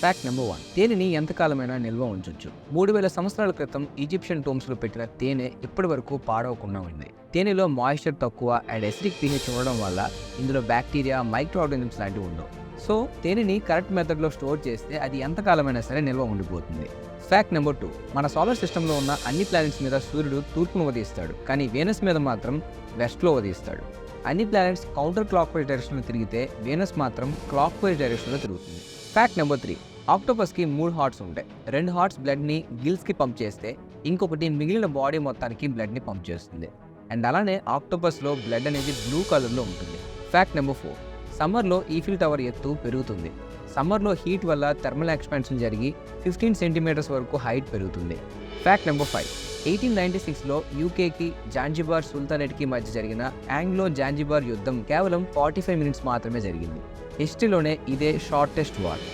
Fact number 1. తేనెని ఎంతకాలమైనా నిల్వ ఉంచొచ్చు. 3000 సంవత్సరాల క్రితం ఈజిప్షియన్ టోమ్స్లో పెట్టిన తేనె ఇప్పటి వరకు పాడవకుండా ఉంది. తేనెలో మాయిశ్చర్ తక్కువ అండ్ ఎసిడిక్ pH ఉండడం వల్ల ఇందులో బ్యాక్టీరియా, మైక్రో ఆర్గానిజమ్స్ లాంటివి ఉండవు. సో తేనెని కరెక్ట్ మెథడ్లో స్టోర్ చేస్తే అది ఎంతకాలమైనా సరే నిల్వ ఉండిపోతుంది. Fact number 2. మన సోలార్ సిస్టంలో ఉన్న అన్ని ప్లానెట్స్ మీద సూర్యుడు తూర్పును ఉదయిస్తాడు, కానీ వీనస్ మీద మాత్రం వెస్ట్లో ఉదయిస్తాడు. అన్ని ప్లానెట్స్ కౌంటర్ క్లాక్ వైజ్ డైరెక్షన్లో తిరిగితే వీనస్ మాత్రం క్లాక్ వైజ్ డైరెక్షన్లో తిరుగుతుంది. Fact number 3. ఆక్టోపస్కి 3 హార్ట్స్ ఉంటాయి. 2 హార్ట్స్ బ్లడ్ని గిల్స్కి పంప్ చేస్తే ఇంకొకటి మిగిలిన బాడీ మొత్తానికి బ్లడ్ని పంప్ చేస్తుంది. అండ్ అలానే ఆక్టోపస్లో బ్లడ్ అనేది బ్లూ కలర్లో ఉంటుంది. Fact number 4. సమ్మర్లో ఈఫిల్ టవర్ ఎత్తు పెరుగుతుంది. సమ్మర్లో హీట్ వల్ల థర్మల్ ఎక్స్పాన్షన్ జరిగి 15 సెంటీమీటర్స్ వరకు హైట్ పెరుగుతుంది. Fact number 5. 1896లో యూకేకి జాంజిబార్ సుల్తానేట్కి మధ్య జరిగిన ఆంగ్లో జాంజిబార్ యుద్ధం కేవలం 45 మినిట్స్ మాత్రమే జరిగింది. హిస్టరీలోనే ఇదే షార్టెస్ట్ వార్.